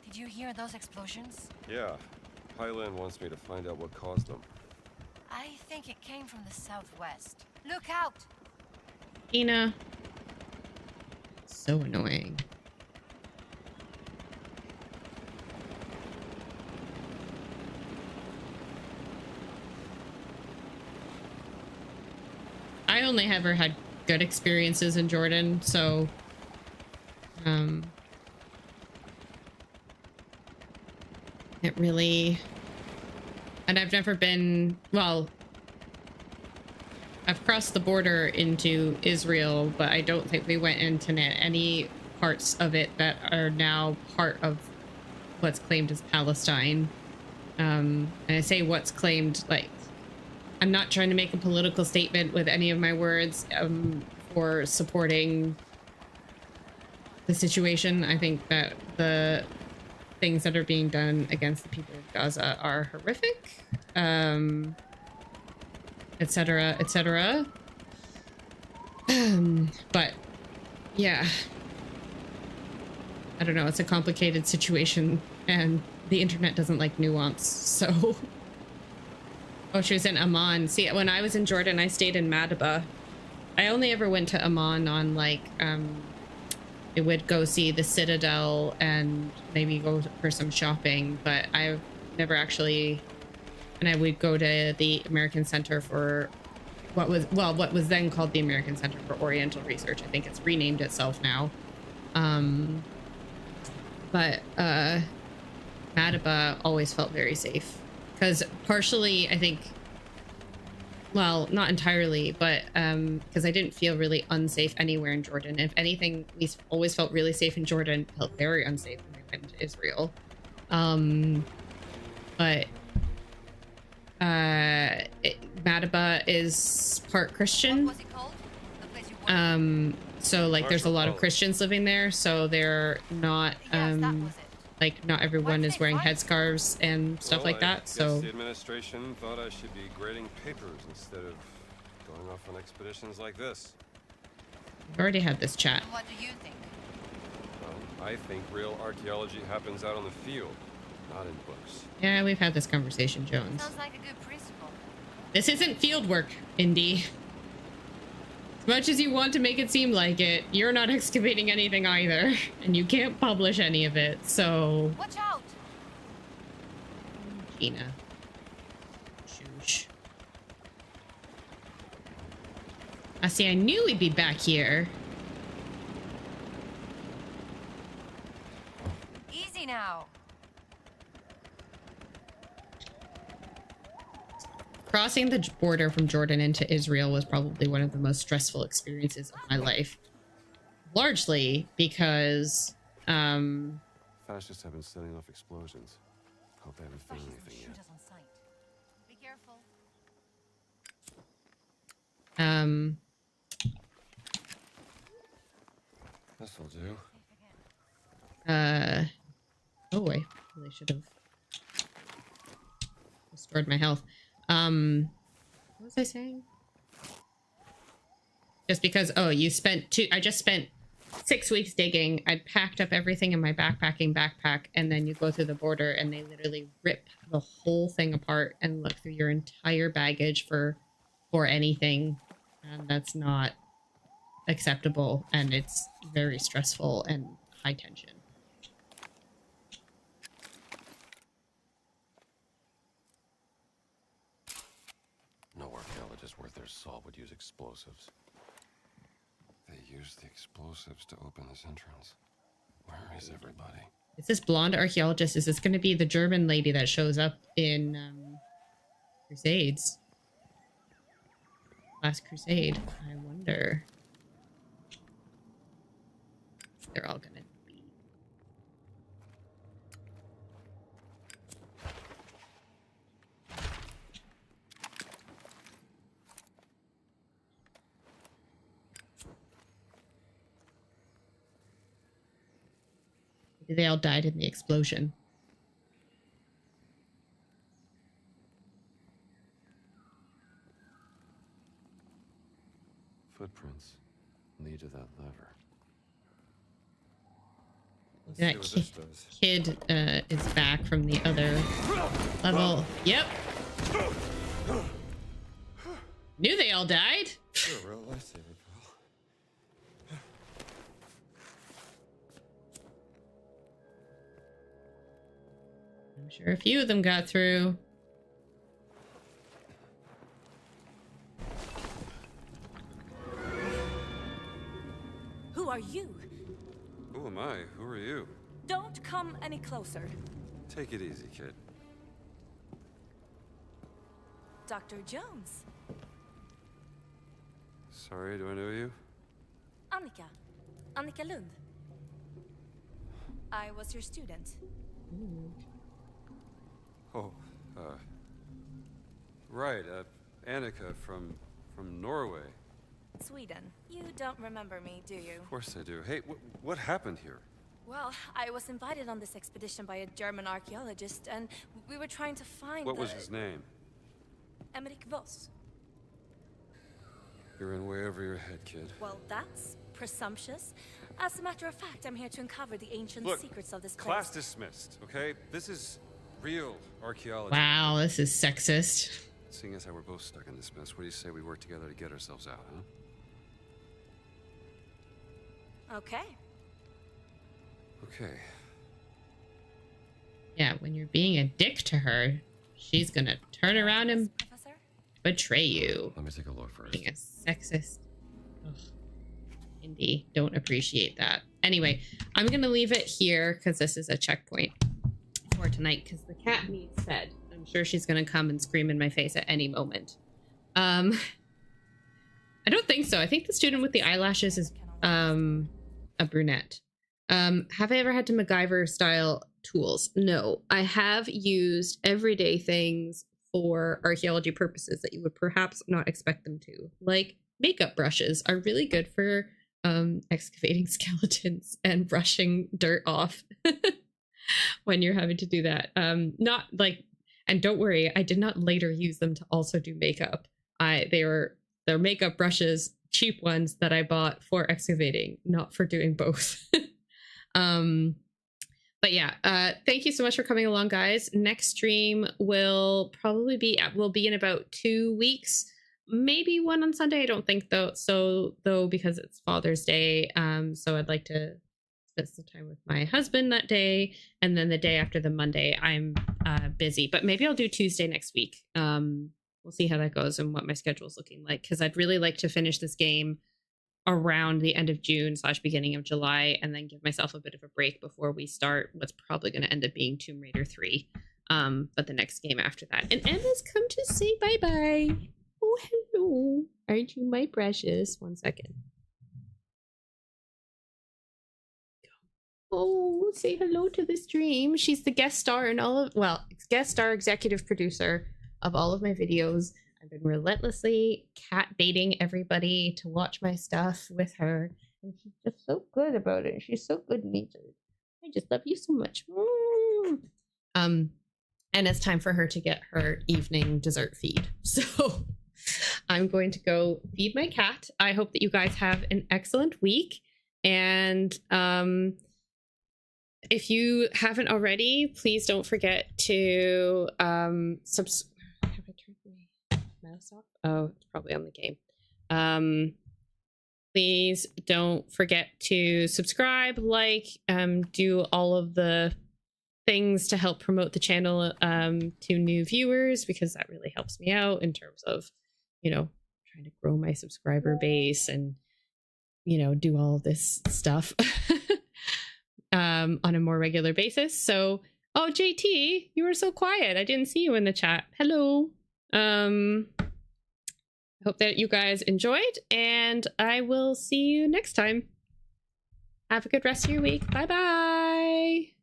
Did you hear those explosions? Yeah. Highland wants me to find out what caused them. I think it came from the southwest. Look out! Ina. So annoying. I only ever had good experiences in Jordan, so it really, and I've never been, well, I've crossed the border into Israel, but I don't think we went into any parts of it that are now part of what's claimed as Palestine. And I say what's claimed, like, I'm not trying to make a political statement with any of my words or supporting the situation. I think that the things that are being done against the people of Gaza are horrific, etc., etc. But yeah, I don't know. It's a complicated situation, and the internet doesn't like nuance. So, oh, she was in Amman. See, when I was in Jordan, I stayed in Madaba. I only ever went to Amman on like it would go see the Citadel and maybe go for some shopping, but I've never actually. And I would go to the American Center for what was then called the American Center for Oriental Research. I think it's renamed itself now. But Madaba always felt very safe because partially, I think, well, not entirely, but because I didn't feel really unsafe anywhere in Jordan. If anything, we always felt really safe in Jordan, felt very unsafe when we went to Israel. But Madaba is part Christian. What was it called? The place you wanted? So like there's a lot of Christians living there, so they're not Yes, that was it. like not everyone is wearing headscarves and stuff like that. I So guess the administration thought I should be grading papers instead of going off on expeditions like this. we've already had this chat. And what do you think? Well, I think real archaeology happens out on the field, not in books. Yeah, we've had this conversation, Jones. Sounds like a good principle. This isn't field work, Indy. As much as you want to make it seem like it, you're not excavating anything either, and you can't publish any of it, so... Watch out! Gina. Shoosh. I see, I knew we'd be back here. Easy now. Crossing the border from Jordan into Israel was probably one of the most stressful experiences of my life. Largely because, Fascists have been setting off explosions. Hope they haven't found anything Shoot yet. us on sight. Be careful. This'll do. Oh, I really should have restored my health. What was I saying? Just because, oh, I just spent 6 weeks digging. I'd packed up everything in my backpack, and then you go through the border and they literally rip the whole thing apart and look through your entire baggage for anything. And that's not acceptable, and it's very stressful and high tension. No archaeologist worth their salt would use explosives. They used the explosives to open this entrance. Where is everybody? Is this blonde archaeologist? Is this going to be the German lady that shows up in Crusades? Last Crusade. I wonder. They're all gonna be. Maybe they all died in the explosion. Footprints lead to that lever. Let's That see what this does. kid is back from the other level. Yep. Knew they all died. You're a real lifesaver, pal. I'm sure a few of them got through. Who are you? Who am I? Who are you? Don't come any closer. Take it easy, kid. Dr. Jones. Sorry, do I know you? Annika. Annika Lund. I was your student. Oh, right, Annika from Norway. Sweden. You don't remember me, do you? Of course I do. Hey, what happened here? Well, I was invited on this expedition by a German archaeologist, and we were trying to find What was his name? Emmerich Voss. You're in way over your head, kid. Well, that's presumptuous. As a matter of fact, I'm here to uncover the ancient Look, secrets of this place. class dismissed, okay? This is real archaeology. Wow, this is sexist. Seeing as how we're both stuck in this mess, what do you say we work together to get ourselves out, huh? Okay. Okay. Yeah, when you're being a dick to her, she's gonna turn around and Yes, Professor? betray you. Let me take a look first. Being a sexist. Ugh. Indy, don't appreciate that. Anyway, I'm gonna leave it here because this is a checkpoint for tonight because the cat needs fed. I'm sure she's gonna come and scream in my face at any moment. I don't think so. I think the student with the eyelashes is a brunette. Have I ever had to MacGyver style tools? No. I have used everyday things for archaeology purposes that you would perhaps not expect them to. Like makeup brushes are really good for excavating skeletons and brushing dirt off when you're having to do that. Not like, and don't worry, I did not later use them to also do makeup. They're makeup brushes, cheap ones that I bought for excavating, not for doing both. But yeah, thank you so much for coming along, guys. Next stream will probably be in about 2 weeks, maybe one on Sunday. I don't think though because it's Father's Day. So I'd like to spend some time with my husband that day, and then the day after the Monday I'm busy. But maybe I'll do Tuesday next week. We'll see how that goes and what my schedule is looking like, because I'd really like to finish this game around the end of June / beginning of July, and then give myself a bit of a break before we start what's probably going to end up being Tomb Raider 3. But the next game after that. And Emma's come to say bye-bye. Oh, hello. Aren't you my precious? 1 second. Oh, say hello to the stream. She's the guest star in guest star executive producer of all of my videos. I've been relentlessly cat baiting everybody to watch my stuff with her, and she's just so good about it. She's so good natured. I just love you so much. And it's time for her to get her evening dessert feed. So I'm going to go feed my cat. I hope that you guys have an excellent week. And if you haven't already, please don't forget to subscribe. Have I turned my mouse off? Oh, it's probably on the game. Please don't forget to subscribe, like, do all of the things to help promote the channel to new viewers, because that really helps me out in terms of, trying to grow my subscriber base and, do all this stuff on a more regular basis. So, oh, JT, you were so quiet. I didn't see you in the chat. Hello. Hope that you guys enjoyed, and I will see you next time. Have a good rest of your week. Bye bye.